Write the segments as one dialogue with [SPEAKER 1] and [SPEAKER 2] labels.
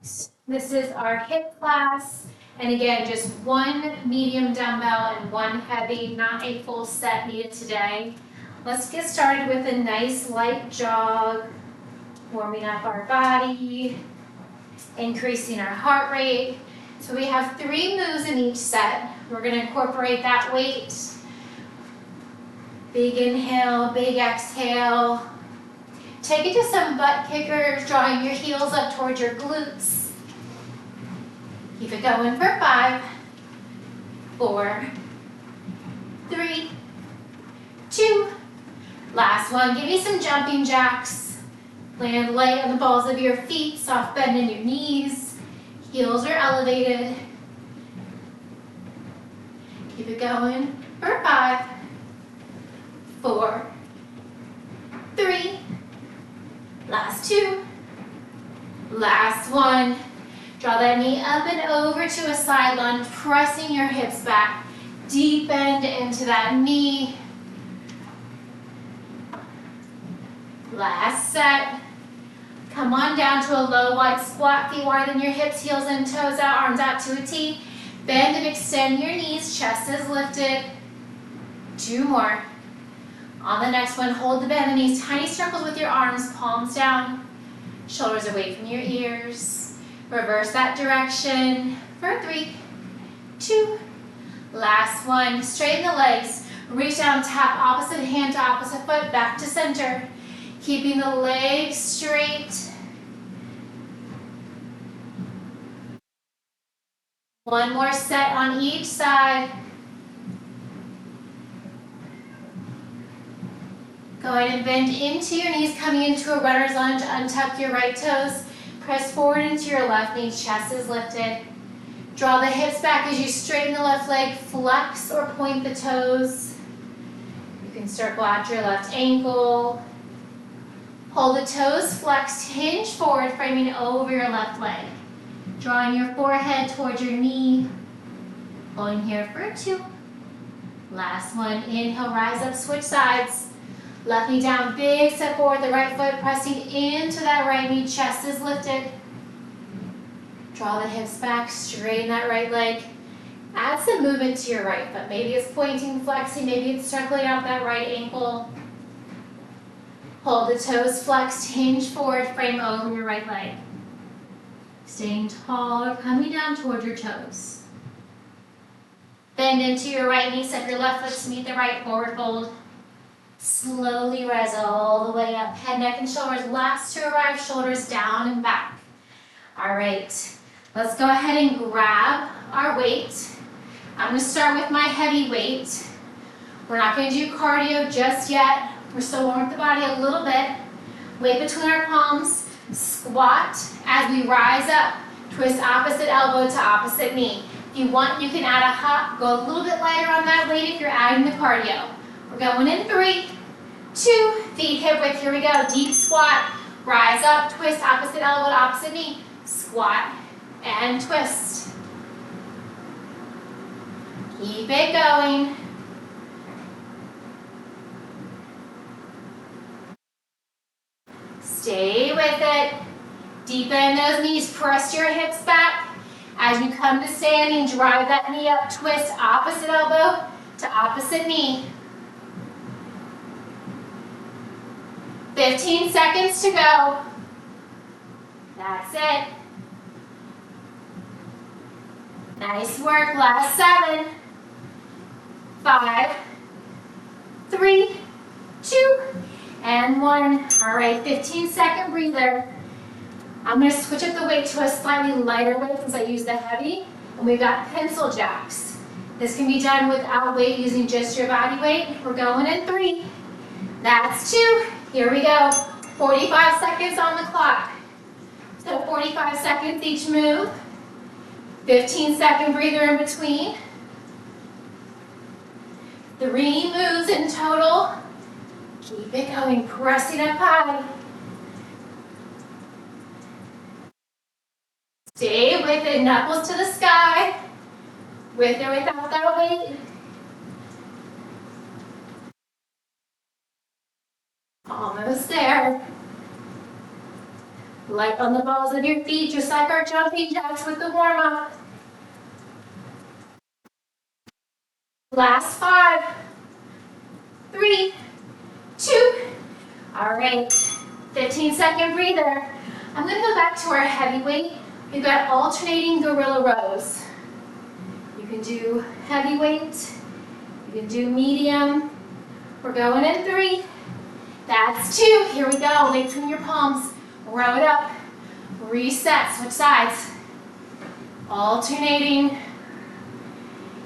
[SPEAKER 1] This is our HIIT class, and again, just one medium dumbbell and one heavy, not a full set needed today. Let's get started with a nice light jog, warming up our body, increasing our heart rate. So we have 3 moves in each set. We're going to incorporate that weight. Big inhale, big exhale. Take it to some butt kickers, drawing your heels up towards your glutes. Keep it going for 5, 4, 3, 2. Last one. Give me some jumping jacks. Land light on the balls of your feet, soft bend in your knees. Heels are elevated. Keep it going for 5, 4, 3. Last 2. Last 1. Draw that knee up and over to a side lunge, pressing your hips back. Deep bend into that knee. Last set. Come on down to a low wide squat. Feet wider than your hips, heels and toes out, arms out to a T. Bend and extend your knees, chest is lifted. 2 more. On the next one, hold the bend in knees, tiny circles with your arms, palms down, shoulders away from your ears. Reverse that direction for 3, 2. Last one. Straighten the legs. Reach down, tap opposite hand to opposite foot, back to center. Keeping the legs straight. One more set on each side. Go ahead and bend into your knees, coming into a runner's lunge. Untuck your right toes. Press forward into your left knee, chest is lifted. Draw the hips back as you straighten the left leg, flex or point the toes. You can circle out your left ankle. Hold the toes flexed, hinge forward, framing over your left leg. Drawing your forehead towards your knee. Holding here for 2. Last one, inhale, rise up, switch sides. Left knee down, big step forward, the right foot pressing into that right knee, chest is lifted. Draw the hips back, straighten that right leg. Add some movement to your right foot. Maybe it's pointing, flexing, maybe it's circling out that right ankle. Hold the toes flexed, hinge forward, frame over your right leg. Staying tall or coming down toward your toes. Bend into your right knee, step your left foot to meet the right forward fold. Slowly rise all the way up. Head, neck, and shoulders last to arrive. Shoulders down and back. All right. Let's go ahead and grab our weight. I'm going to start with my heavy weight. We're not going to do cardio just yet. We're still warming up the body a little bit. Weight between our palms. Squat as we rise up. Twist opposite elbow to opposite knee. If you want, you can add a hop. Go a little bit lighter on that weight if you're adding the cardio. We're going in 3, 2, feet hip width, here we go. Deep squat, rise up, twist opposite elbow to opposite knee. Squat and twist. Keep it going. Stay with it. Deepen those knees, press your hips back. As you come to standing, drive that knee up, twist opposite elbow to opposite knee. 15 seconds to go. That's it. Nice work. Last 7, 5, 3, 2, and 1. All right, 15-second breather. I'm going to switch up the weight to a slightly lighter weight since I used the heavy. And we've got pencil jacks. This can be done without weight, using just your body weight. We're going in 3. That's 2. Here we go. 45 seconds on the clock. So 45 seconds each move. 15-second breather in between. 3 moves in total. Keep it going, pressing up high. Stay with it, knuckles to the sky. With or without that weight. Almost there. Light on the balls of your feet, just like our jumping jacks with the warm-up. Last 5, 3, 2. All right, 15-second breather. I'm gonna go back to our heavy weight. We've got alternating gorilla rows. You can do heavy weight, you can do medium. We're going in 3. That's 2. Here we go. Weight between your palms. Row it up. Reset. Switch sides. Alternating.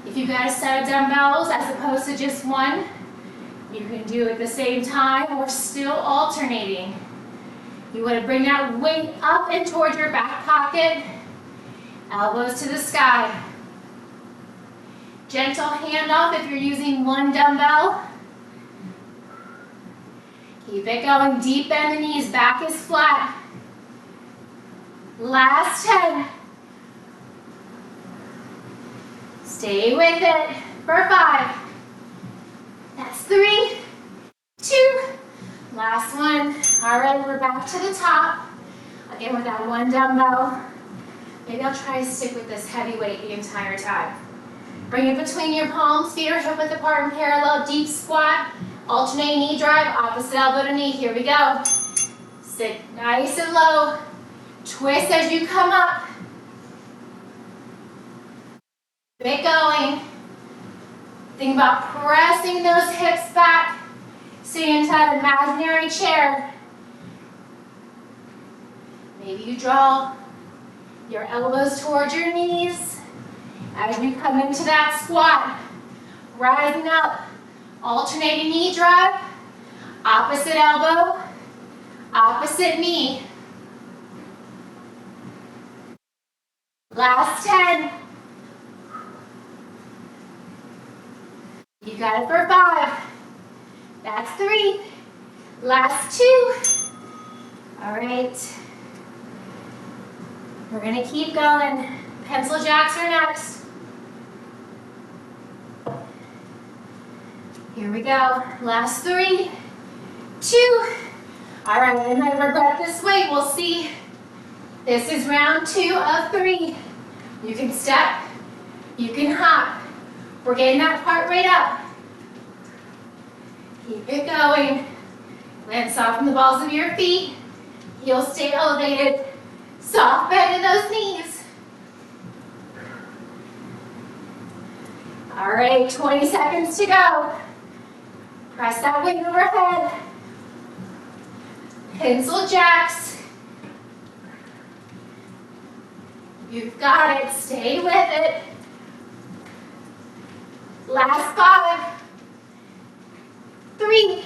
[SPEAKER 1] If you've got a set of dumbbells as opposed to just one, you can do it at the same time or still alternating. You want to bring that weight up and towards your back pocket. Elbows to the sky. Gentle handoff if you're using one dumbbell. Keep it going. Deep bend the knees. Back is flat. Last 10. Stay with it for 5. That's 3, 2. Last one. All right, we're back to the top. Again, with that one dumbbell. Maybe I'll try to stick with this heavy weight the entire time. Bring it between your palms. Feet are hip width apart and parallel. Deep squat. Alternate knee drive. Opposite elbow to knee. Here we go. Sit nice and low. Twist as you come up. Keep it going. Think about pressing those hips back. Sitting into that imaginary chair. Maybe you draw your elbows towards your knees as you come into that squat. Rising up. Alternating knee drive. Opposite elbow. Opposite knee. Last 10. You got it for 5. That's 3. Last 2. All right. We're going to keep going. Pencil jacks are next. Here we go. Last 3, 2. All right, and I regret this weight. We'll see. This is round 2 of 3. You can step. You can hop. We're getting that heart rate up. Keep it going. Land soft in the balls of your feet. Heels stay elevated. Soft bend in those knees. All right, 20 seconds to go. Press that weight overhead. Pencil jacks. You've got it. Stay with it. Last 5, 3,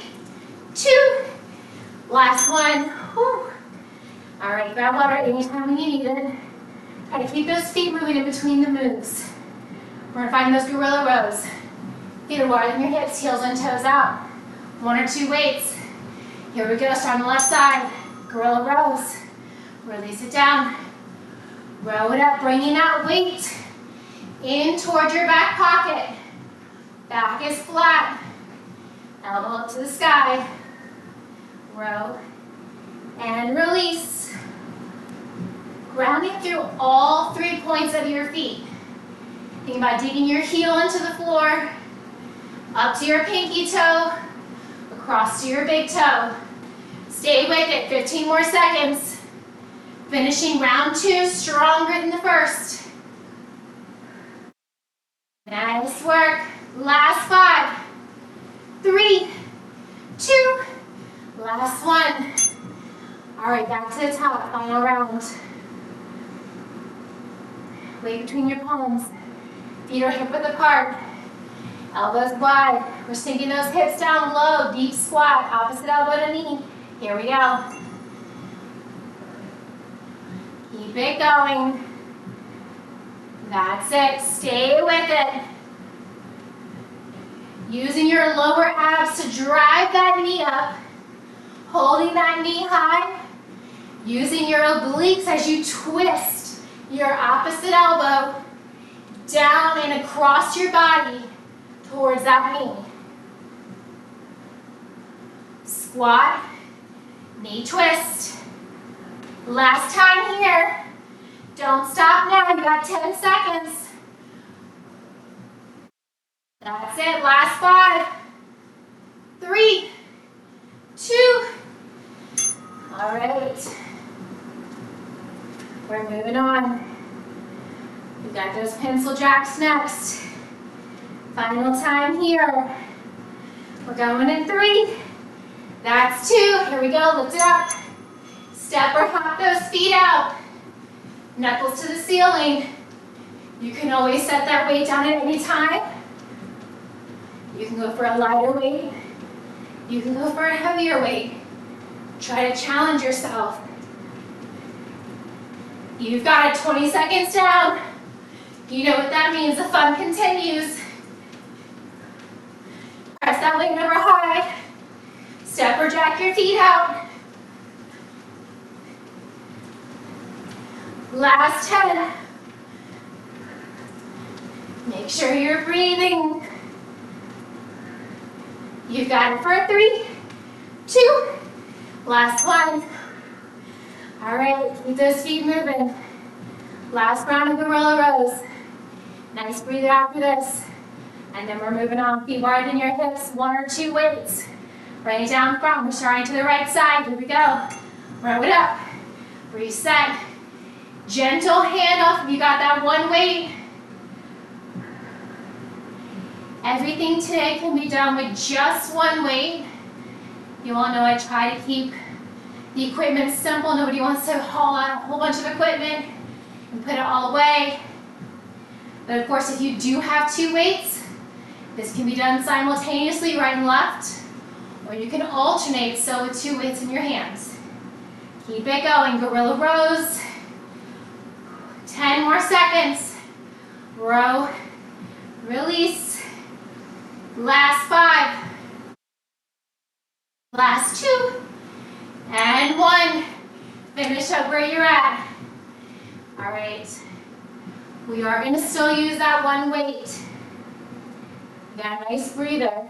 [SPEAKER 1] 2. Last one. Whew. All right, grab water anytime you need it. Try to keep those feet moving in between the moves. We're gonna find those gorilla rows. Feet are wider than your hips, heels and toes out. 1 or 2 weights. Here we go, start on the left side. Gorilla rows. Release it down. Row it up, bringing that weight in towards your back pocket. Back is flat. Elbow up to the sky. Row and release. Grounding through all 3 points of your feet. Think about digging your heel into the floor, up to your pinky toe, across to your big toe. Stay with it, 15 more seconds. Finishing round 2 stronger than the first. Nice work. Last 5, 3, 2, last one. All right, back to the top, final round. Weight between your palms. Feet are hip width apart. Elbows wide. We're sinking those hips down low. Deep squat. Opposite elbow to knee. Here we go. Keep it going. That's it. Stay with it. Using your lower abs to drive that knee up. Holding that knee high. Using your obliques as you twist your opposite elbow down and across your body towards that knee. Squat, knee twist. Last time here. Don't stop now, you got 10 seconds. That's it, last 5, 3, 2. All right. We're moving on. We got those pencil jacks next. Final time here. We're going in 3. That's 2. Here we go, lift it up. Step or hop those feet out. Knuckles to the ceiling. You can always set that weight down at any time. You can go for a lighter weight. You can go for a heavier weight. Try to challenge yourself. You've got it 20 seconds down. You know what that means, the fun continues. Press that leg number high. Step or jack your feet out. Last 10. Make sure you're breathing. You've got it for 3, 2, last 1. All right, keep those feet moving. Last round of gorilla rows. Nice breather after this. And then we're moving on. Feet widen your hips, 1 or 2 weights. Bring it down front. We're starting to the right side. Here we go. Row it up. Reset. Gentle handoff if you got that 1 weight. Everything today can be done with just 1 weight. You all know I try to keep the equipment simple. Nobody wants to haul out a whole bunch of equipment and put it all away. But of course, if you do have 2 weights, this can be done simultaneously, right and left, or you can alternate, so with 2 weights in your hands. Keep it going, gorilla rows. 10 more seconds. Row, release. Last 5. Last 2. And 1. Finish up where you're at. All right. We are going to still use that 1 weight. Got a nice breather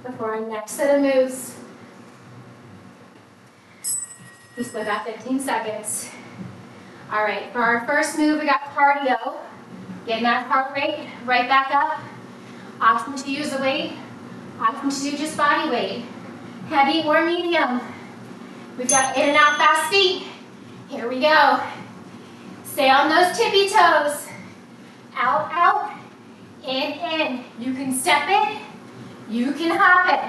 [SPEAKER 1] before our next set of moves. We still got 15 seconds. All right, for our first move, we got cardio. Getting that heart rate right back up. Option to use a weight. Option to do just body weight. Heavy or medium. We've got in and out fast feet. Here we go. Stay on those tippy toes. Out, out, in. You can step it. You can hop it.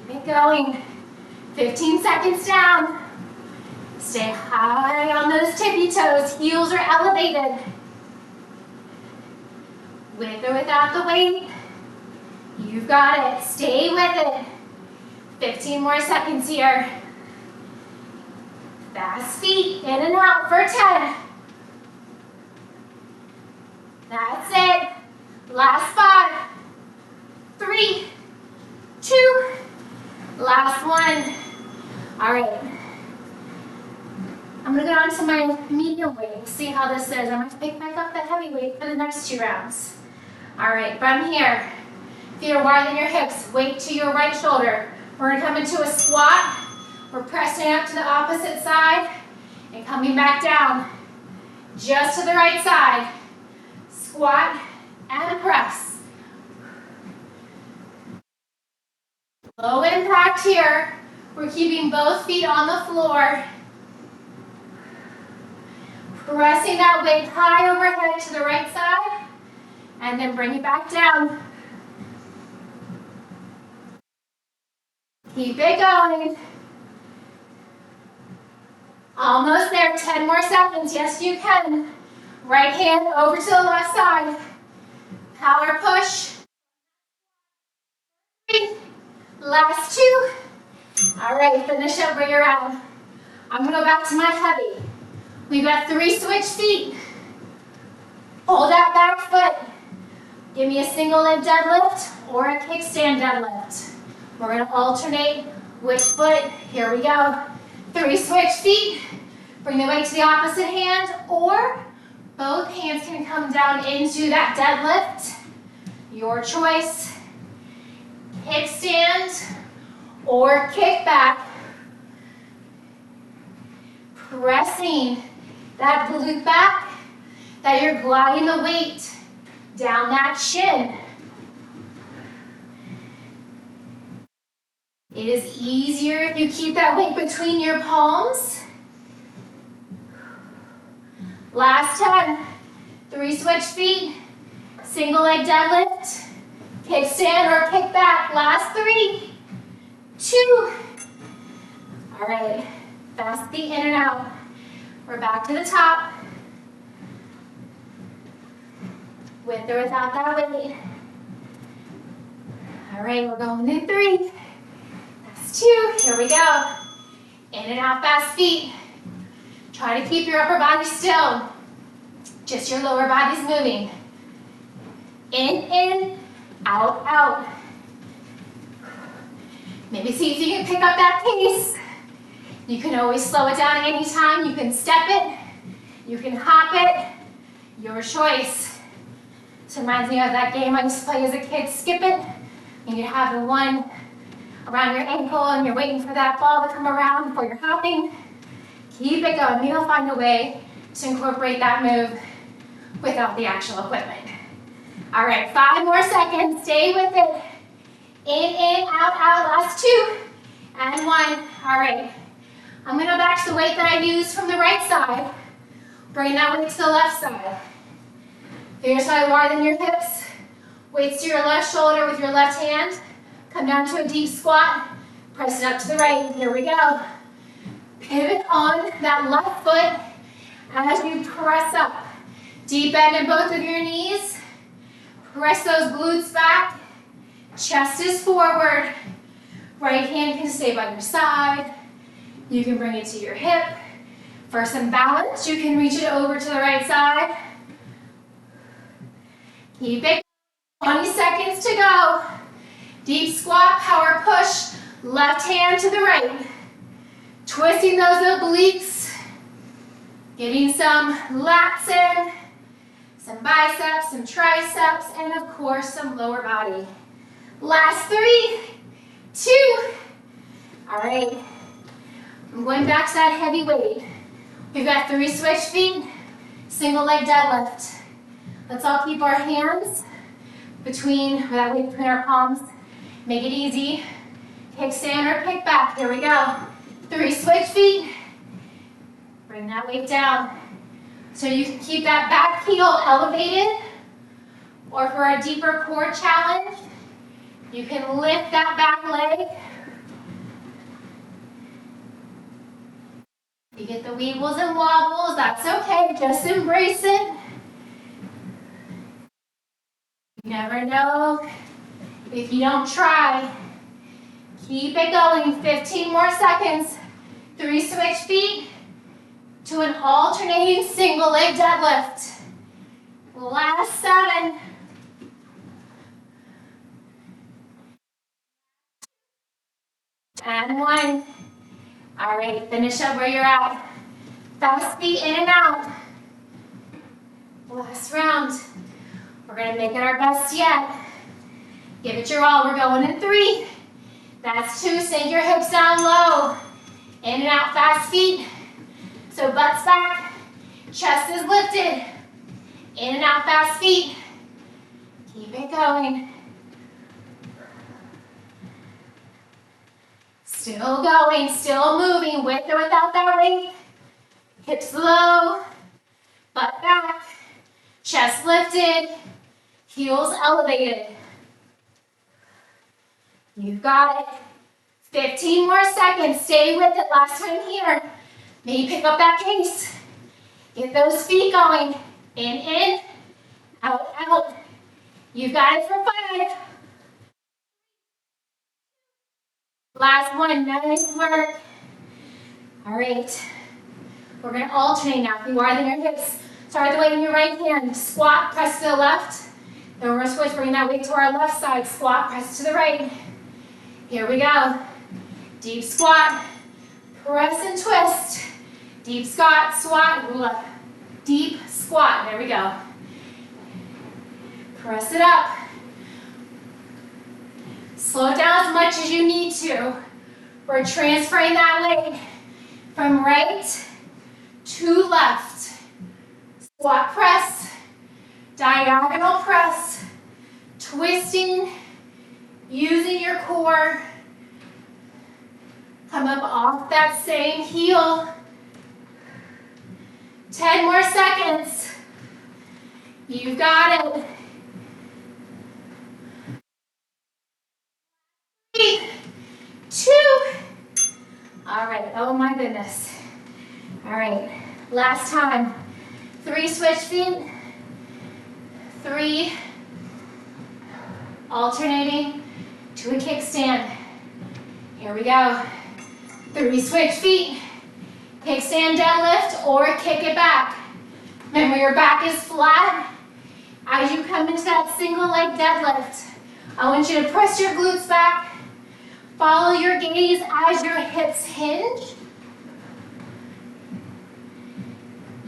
[SPEAKER 1] Keep it going. 15 seconds down. Stay high on those tippy toes. Heels are elevated. With or without the weight, you've got it. Stay with it. 15 more seconds here. Fast feet, in and out for 10. That's it. Last 5, 3, 2, last 1. All right. I'm gonna go on to my medium weight. See how this is. I'm gonna pick back up the heavy weight for the next 2 rounds. All right, from here, feet are wider than your hips. Weight to your right shoulder. We're gonna come into a squat. We're pressing up to the opposite side and coming back down. Just to the right side. Squat and press. Low impact here. We're keeping both feet on the floor. Pressing that weight high overhead to the right side, and then bring it back down. Keep it going. Almost there, 10 more seconds. Yes, you can. Right hand over to the left side. Power push. 3. Last 2. All right, finish up where you're at. I'm gonna go back to my heavy. We've got 3 switch feet. Hold that back foot. Give me a single leg deadlift or a kickstand deadlift. We're gonna alternate which foot. Here we go. 3 switch feet. Bring the weight to the opposite hand, or both hands can come down into that deadlift. Your choice. Kickstand or kick back. pressing that glute back, that you're gliding the weight down that shin. It is easier if you keep that weight between your palms. Last 10. 3 switch feet, single leg deadlift, kickstand or kick back. Last 3, 2. All right, fast feet in and out. We're back to the top. With or without that weight. All right, we're going in 3. That's 2. Here we go. In and out, fast feet. Try to keep your upper body still. Just your lower body's moving. In, out, out. Maybe see if you can pick up that pace. You can always slow it down anytime. You can step it. You can hop it. Your choice. This reminds me of that game I used to play as a kid, Skip It. And you have the one around your ankle and you're waiting for that ball to come around before you're hopping. Keep it going. You'll find a way to incorporate that move without the actual equipment. All right, 5 more seconds. Stay with it. In, out, out. Last 2. And 1. All right. I'm going to go back to the weight that I used from the right side. Bring that weight to the left side. Fingers slightly wider than your hips. Weights to your left shoulder with your left hand. Come down to a deep squat. Press it up to the right. Here we go. Pivot on that left foot as you press up. Deep bend in both of your knees. Press those glutes back. Chest is forward. Right hand can stay by your side. You can bring it to your hip. For some balance, you can reach it over to the right side. Keep it. 20 seconds to go. Deep squat, power push. Left hand to the right. Twisting those obliques. Getting some lats in. Some biceps, some triceps, and of course some lower body. Last 3, 2. All right. I'm going back to that heavy weight. We've got 3 switch feet, single leg deadlift. Let's all keep our hands between our palms. Make it easy. Kickstand or kick back. Here we go. 3 switch feet. Bring that weight down. So you can keep that back heel elevated, or for a deeper core challenge, you can lift that back leg. You get the weebles and wobbles, that's okay, just embrace it. You never know if you don't try. Keep it going, 15 more seconds. 3 switch feet to an alternating single leg deadlift. Last 7. And 1. All right, finish up where you're at. Fast feet in and out. Last round. We're gonna make it our best yet. Give it your all, we're going in 3. That's 2, sink your hips down low. In and out, fast feet. So butts back, chest is lifted. In and out, fast feet. Keep it going. Still going, still moving, with or without that weight. Hips low, butt back, chest lifted, heels elevated. You've got it. 15 more seconds, stay with it, last time here. Maybe pick up that pace. Get those feet going. In, out, out. You've got it for 5. Last one, nice work. All right. We're gonna alternate now. If you widen your hips, start the weight in your right hand. Squat, press to the left. Then we're gonna switch, bring that weight to our left side. Squat, press to the right. Here we go. Deep squat, press and twist. Deep squat, deep squat. There we go. Press it up. Slow down as much as you need to. We're transferring that weight from right 2 left. Squat press, diagonal press, twisting, using your core. Come up off that same heel. 10 more seconds. You've got it. 3, 2. All right, oh my goodness. All right, last time. 3 switch feet. 3, alternating to a kickstand. Here we go. 3 switch feet. Kickstand deadlift or kick it back. Remember, your back is flat. As you come into that single leg deadlift, I want you to press your glutes back. Follow your gaze as your hips hinge.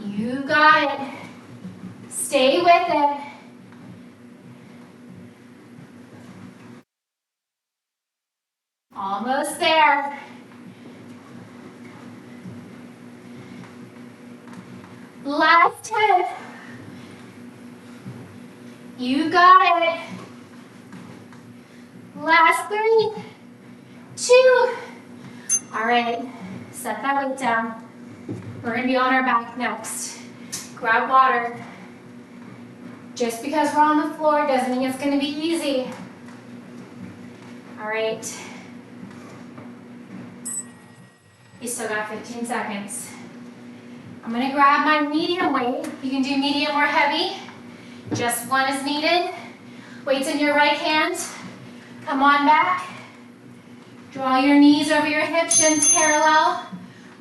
[SPEAKER 1] You got it. Stay with it. Almost there. Last 10. You got it. Last 3, 2. All right, set that weight down. We're gonna be on our back next. Grab water. Just because we're on the floor doesn't mean it's gonna be easy. All right. You still got 15 seconds. I'm gonna grab my medium weight. You can do medium or heavy. Just one is needed. Weights in your right hand. Come on back. Draw your knees over your hips, shins parallel.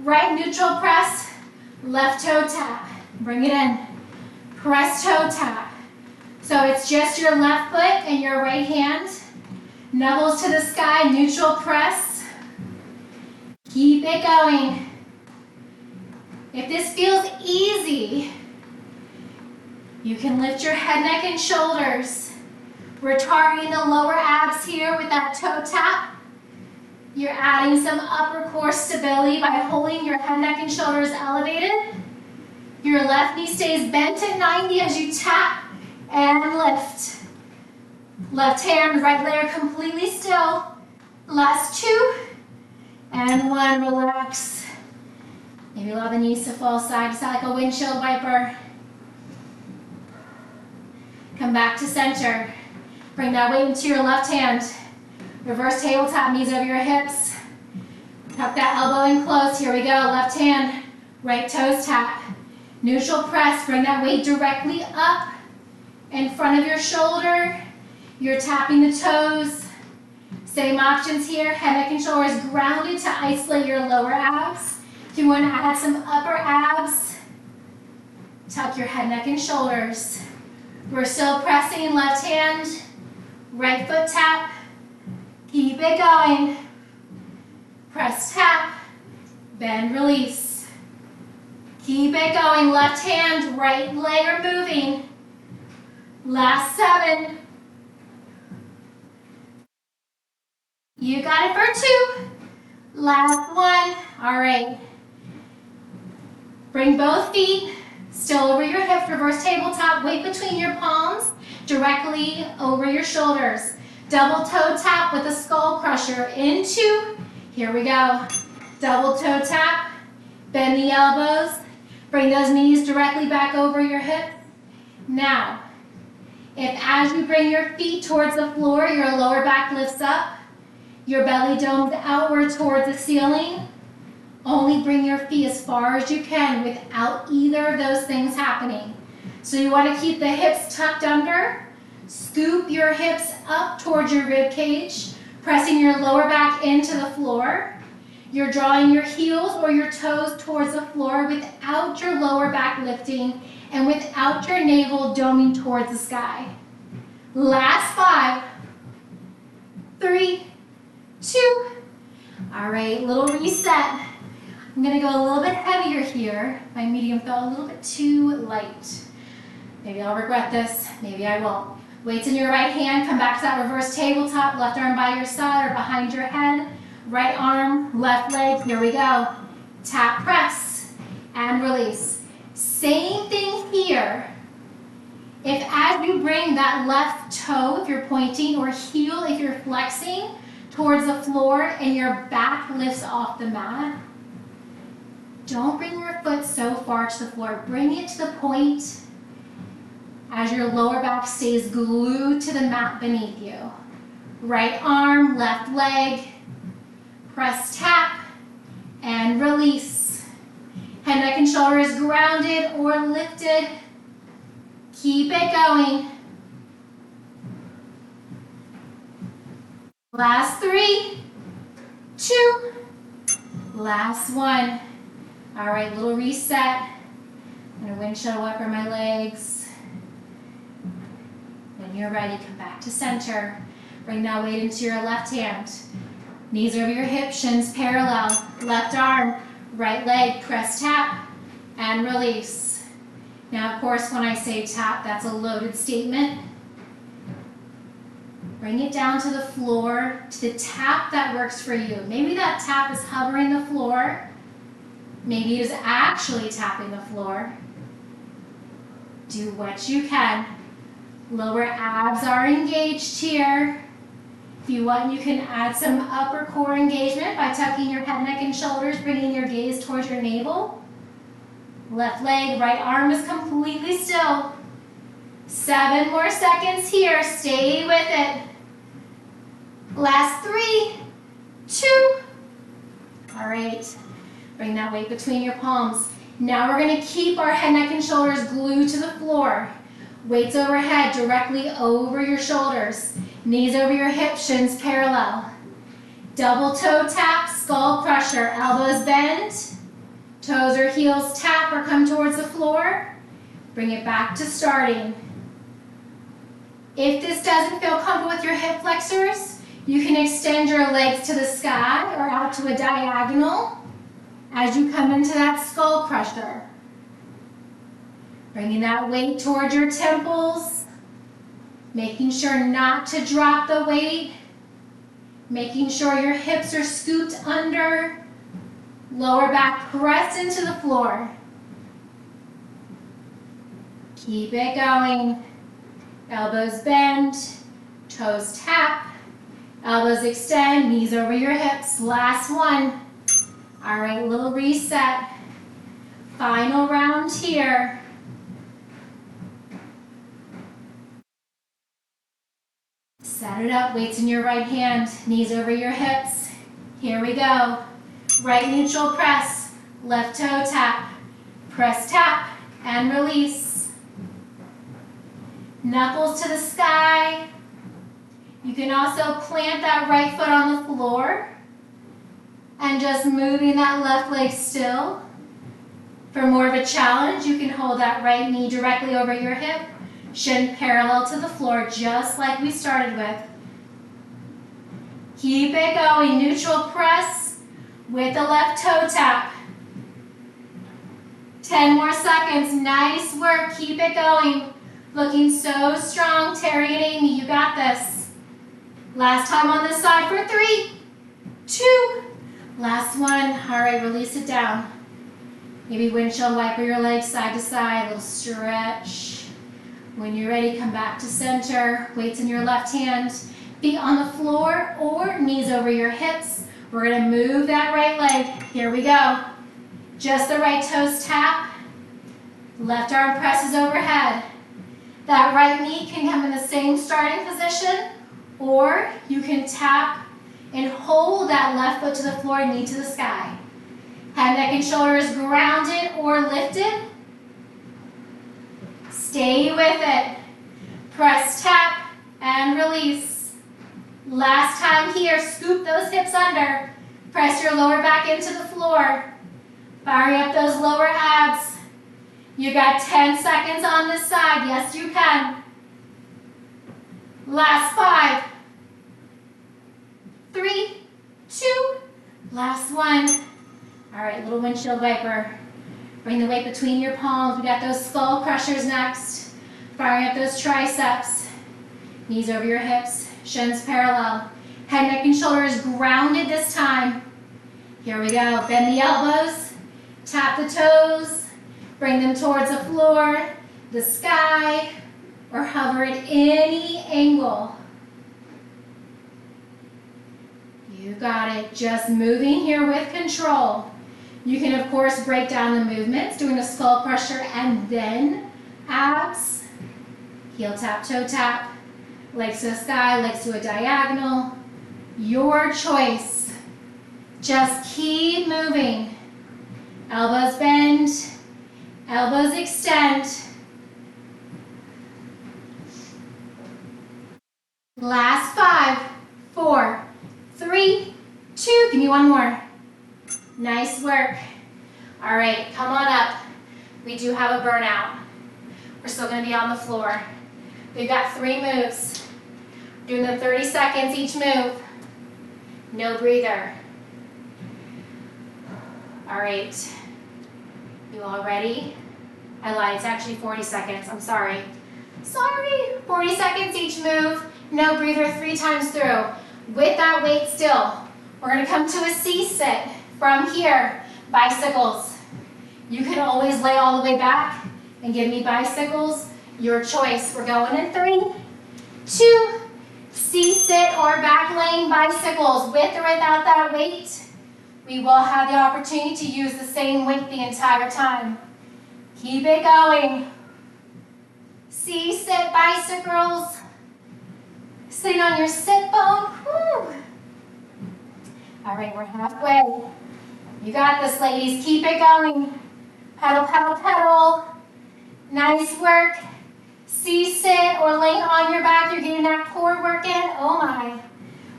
[SPEAKER 1] Right neutral press, left toe tap. Bring it in. Press toe tap. So it's just your left foot and your right hand. Knuckles to the sky, neutral press. Keep it going. If this feels easy, you can lift your head, neck, and shoulders. We're targeting the lower abs here with that toe tap. You're adding some upper core stability by holding your head, neck, and shoulders elevated. Your left knee stays bent at 90 as you tap and lift. Left hand, right leg completely still. Last 2 and 1, relax. Maybe allow the knees to fall side to side like a windshield wiper. Come back to center. Bring that weight into your left hand. Reverse tabletop, knees over your hips. Tuck that elbow in close. Here we go. Left hand, right toes tap. Neutral press. Bring that weight directly up in front of your shoulder. You're tapping the toes. Same options here. Head, neck, and shoulders grounded to isolate your lower abs. If you want to add some upper abs, tuck your head, neck, and shoulders. We're still pressing left hand, right foot tap. Keep it going. Press tap, bend, release. Keep it going. Left hand, right leg are moving. Last 7. You got it for 2. Last 1. All right. Bring both feet still over your hips, reverse tabletop, weight between your palms, directly over your shoulders. Double toe tap with a skull crusher into, here we go. Double toe tap, bend the elbows, bring those knees directly back over your hips. Now, if as you bring your feet towards the floor, your lower back lifts up, your belly domes outward towards the ceiling, only bring your feet as far as you can without either of those things happening. So you want to keep the hips tucked under, scoop your hips up towards your rib cage, pressing your lower back into the floor. You're drawing your heels or your toes towards the floor without your lower back lifting and without your navel doming towards the sky. Last 5, 3, 2. All right, little reset. I'm gonna go a little bit heavier here. My medium felt a little bit too light. Maybe I'll regret this, maybe I won't. Weights in your right hand, come back to that reverse tabletop, left arm by your side or behind your head. Right arm, left leg, here we go. Tap, press, and release. release. Same thing here. If as you bring that left toe, if you're pointing, or heel if you're flexing, towards the floor and your back lifts off the mat, don't bring your foot so far to the floor. Bring it to the point as your lower back stays glued to the mat beneath you. Right arm, left leg, press, tap, and release. Head, neck, and shoulders grounded or lifted. Keep it going. Last 3, 2, last 1. All right, little reset. I'm gonna windshield wiper my legs. When you're ready, come back to center. Bring that weight into your left hand. Knees over your hips, shins parallel. Left arm, right leg, press, tap, and release. Now, of course, when I say tap, that's a loaded statement. Bring it down to the floor, to the tap that works for you. Maybe that tap is hovering the floor. Maybe it is actually tapping the floor. Do what you can. Lower abs are engaged here. If you want, you can add some upper core engagement by tucking your head, neck, and shoulders, bringing your gaze towards your navel. Left leg, right arm is completely still. 7 more seconds here. Stay with it. Last 3, 2. All right. Bring that weight between your palms. Now we're going to keep our head, neck, and shoulders glued to the floor. Weights overhead, directly over your shoulders. Knees over your hips, shins parallel. Double toe tap, skull crusher. Elbows bend. Toes or heels tap or come towards the floor. Bring it back to starting. If this doesn't feel comfortable with your hip flexors, you can extend your legs to the sky or out to a diagonal as you come into that skull crusher. Bringing that weight towards your temples, making sure not to drop the weight, making sure your hips are scooped under, lower back pressed into the floor. Keep it going. Elbows bend, toes tap, elbows extend, knees over your hips. Last 1. All right, little reset. Final round here. Set it up, weights in your right hand, knees over your hips. Here we go. Right neutral press, left toe tap, press, tap, and release. Knuckles to the sky. You can also plant that right foot on the floor and just moving that left leg still. For more of a challenge, you can hold that right knee directly over your hip, shin parallel to the floor, just like we started with. Keep it going. Neutral press with the left toe tap. 10 more seconds. Nice work. Keep it going. Looking so strong, Terry and Amy. You got this. Last time on this side for 3, 2. Last 1. All right, release it down. Maybe windshield wiper your legs side to side. A little stretch. When you're ready, come back to center. Weights in your left hand. Feet on the floor or knees over your hips. We're going to move that right leg. Here we go. Just the right toes tap. Left arm presses overhead. That right knee can come in the same starting position, or you can tap and hold that left foot to the floor, knee to the sky. Head, neck, and shoulders grounded or lifted. Stay with it. Press, tap, and release. Last time here, scoop those hips under. Press your lower back into the floor. Firing up those lower abs. You got 10 seconds on this side. Yes, you can. Last 5, 3, 2, last 1. All right, little windshield wiper. Bring the weight between your palms. We got those skull crushers next. Firing up those triceps. Knees over your hips, shins parallel. Head, neck, and shoulders grounded this time. Here we go. Bend the elbows. Tap the toes. Bring them towards the floor, the sky, or hover at any angle. You got it. Just moving here with control. You can, of course, break down the movements, doing a skull crusher and then abs. Heel tap, toe tap. Legs to the sky, legs to a diagonal. Your choice. Just keep moving. Elbows bend, elbows extend. Last 5, 4, 3, 2. Give me one more. Nice work. All right, come on up. We do have a burnout. We're still going to be on the floor. We've got 3 moves. Doing them 30 seconds each move. No breather. All right. You all ready? I lied. It's actually 40 seconds. I'm sorry. 40 seconds each move. No breather 3 times through. With that weight still, we're going to come to a C-sit. From here, bicycles. You can always lay all the way back and give me bicycles. Your choice. We're going in 3, 2, C-sit or back laying bicycles. With or without that weight, we will have the opportunity to use the same weight the entire time. Keep it going. C-sit bicycles. Sitting on your sit bone. Woo. All right, we're halfway. You got this, ladies. Keep it going. Pedal, pedal, pedal. Nice work. C-sit or laying on your back. You're getting that core work in. Oh my.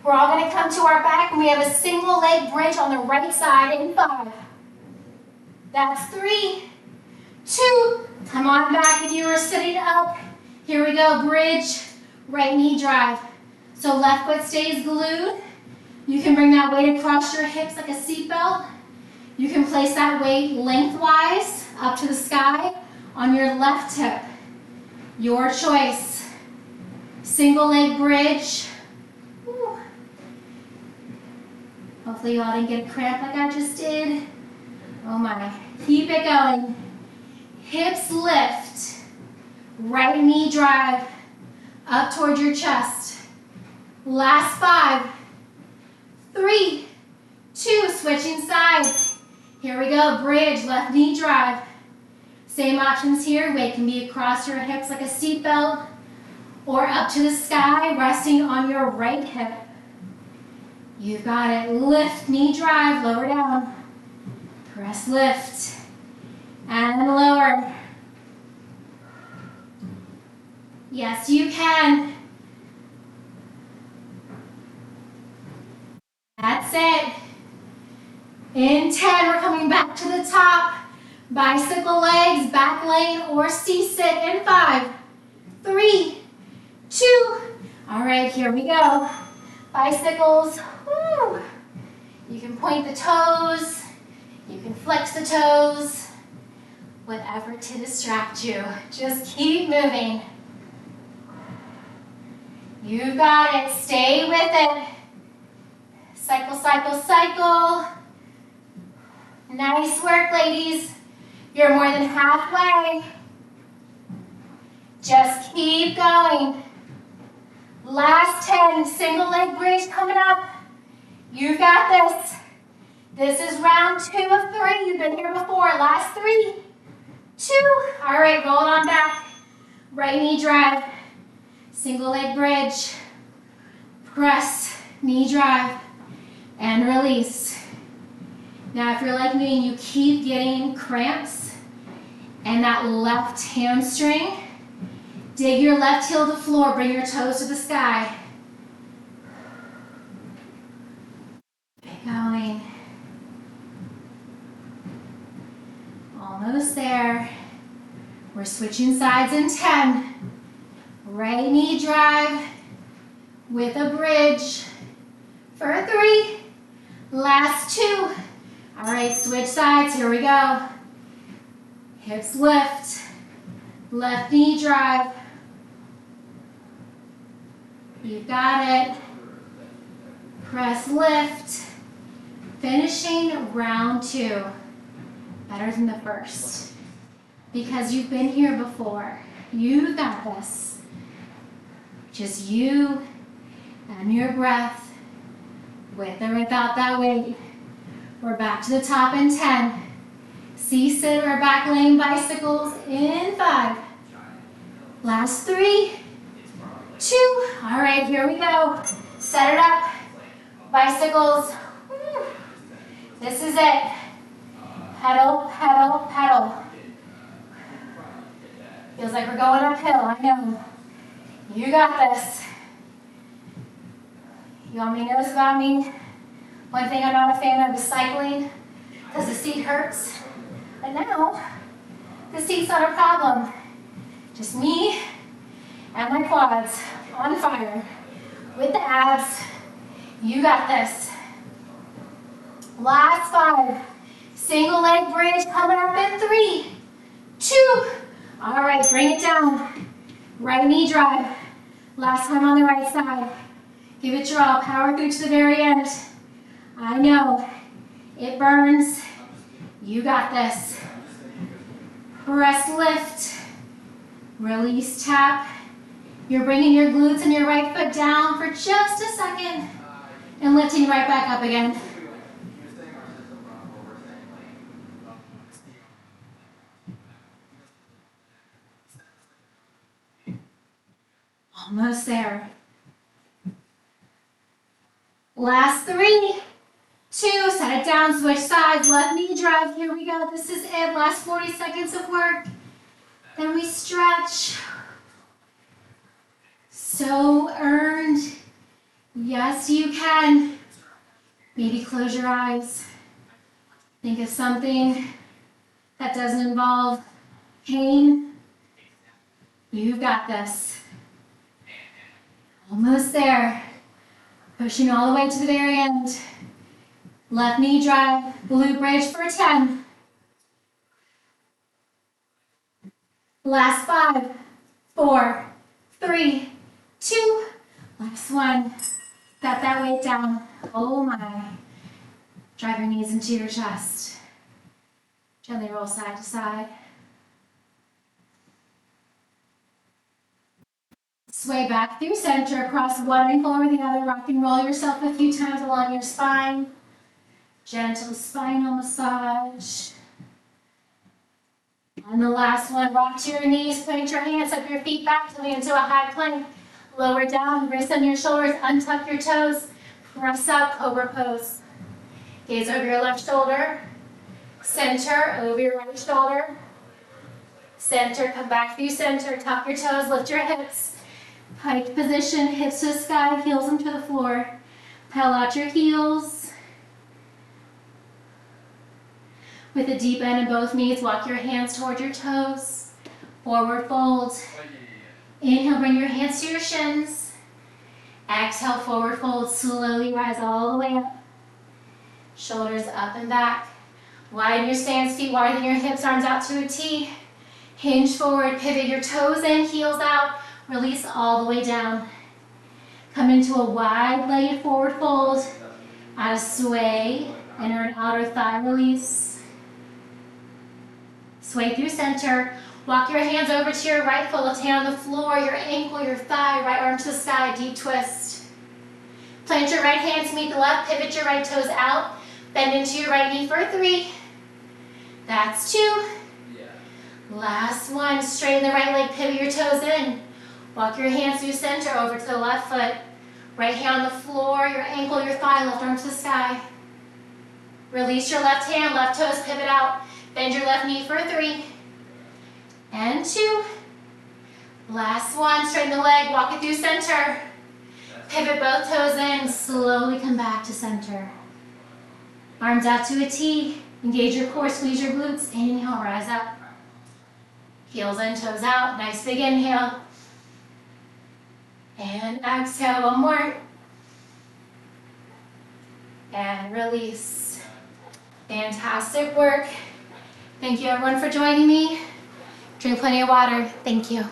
[SPEAKER 1] We're all going to come to our back and we have a single leg bridge on the right side in 5. That's 3, 2. Come on back if you were sitting up. Here we go. Bridge. Right knee drive. So left foot stays glued. You can bring that weight across your hips like a seatbelt. You can place that weight lengthwise up to the sky on your left hip. Your choice. Single leg bridge. Woo. Hopefully you all didn't get a cramp like I just did. Oh my. Keep it going. Hips lift. Right knee drive up toward your chest. Last 5, 3, 2, switching sides. Here we go, bridge, left knee drive. Same options here. Weight can be across your hips like a seatbelt or up to the sky, resting on your right hip. You've got it. Lift, knee drive, lower down. Press, lift, and lower. Yes, you can. That's it. In 10, we're coming back to the top. Bicycle legs, back lane, or C-sit in 5, 3, 2. All right, here we go. Bicycles. Woo. You can point the toes. You can flex the toes. Whatever to distract you. Just keep moving. You got it. Stay with it. Cycle, cycle, cycle. Nice work, ladies. You're more than halfway. Just keep going. Last 10, single leg bridge coming up. You got this. This is round 2 of 3. You've been here before. Last 3, 2. All right, roll it on back. Right knee drive. Single leg bridge. Press, knee drive, and release. Now, if you're like me and you keep getting cramps and that left hamstring, dig your left heel to the floor, bring your toes to the sky. Keep going. Almost there. We're switching sides in 10. Right knee drive with a bridge for 3. Last 2. All right, switch sides. Here we go. Hips lift. Left knee drive. You've got it. Press, lift. Finishing round 2. Better than the first. because you've been here before. You got this. Just you and your breath, with or without that weight. We're back to the top in 10. C-sit or back lane bicycles in 5. Last 3, 2. All right, here we go. Set it up. Bicycles. This is it. Pedal, pedal, pedal. Feels like we're going uphill, I know. You got this. You want me to know this about me? One thing I'm not a fan of is cycling, because the seat hurts. But now, the seat's not a problem. Just me and my quads on fire with the abs. You got this. Last 5. Single leg bridge coming up in 3, 2. All right, bring it down. Right knee drive. Last time on the right side. Give it your all. Power through to the very end. I know. It burns. You got this. Press lift. Release tap. You're bringing your glutes and your right foot down for just a second. And lifting right back up again. Almost there. Last 3, 2, set it down, switch sides, left knee drive. Here we go. This is it. Last 40 seconds of work. Then we stretch. So earned. Yes, you can. Maybe close your eyes. Think of something that doesn't involve pain. You've got this. Almost there. Pushing all the way to the very end. Left knee drive, glute bridge for 10. Last 5, 4, 3, 2. Last 1. Got that weight down. Oh my. Drive your knees into your chest. Gently roll side to side. Sway back through center, across one ankle over the other. Rock and roll yourself a few times along your spine. Gentle spinal massage. And the last one, rock to your knees, point your hands up, your feet back, coming into a high plank. Lower down, wrists on your shoulders, untuck your toes. Press up, cobra pose. Gaze over your left shoulder. Center, over your right shoulder. Center, come back through center, tuck your toes, lift your hips. Pike position, hips to the sky, heels into the floor. Pedal out your heels. With a deep bend in both knees, walk your hands toward your toes. Forward fold. Inhale, bring your hands to your shins. Exhale, forward fold, slowly rise all the way up. Shoulders up and back. Widen your stance, feet wider than your hips, arms out to a T. Hinge forward, pivot your toes in, heels out. Release all the way down. Come into a wide-legged forward fold. Add a sway, enter an outer thigh release. Sway through center. Walk your hands over to your right foot, left hand on the floor, your ankle, your thigh, right arm to the sky, deep twist. Plant your right hand to meet the left, pivot your right toes out, bend into your right knee for 3. That's 2. Last 1, straighten the right leg, pivot your toes in. Walk your hands through center over to the left foot. Right hand on the floor, your ankle, your thigh, left arm to the sky. Release your left hand, left toes pivot out. Bend your left knee for 3. And 2. Last 1, straighten the leg, walk it through center. Pivot both toes in, slowly come back to center. Arms out to a T. Engage your core, squeeze your glutes. Inhale, rise up. Heels in, toes out. Nice big inhale. And exhale, one more. And release. Fantastic work. Thank you everyone for joining me. Drink plenty of water. Thank you.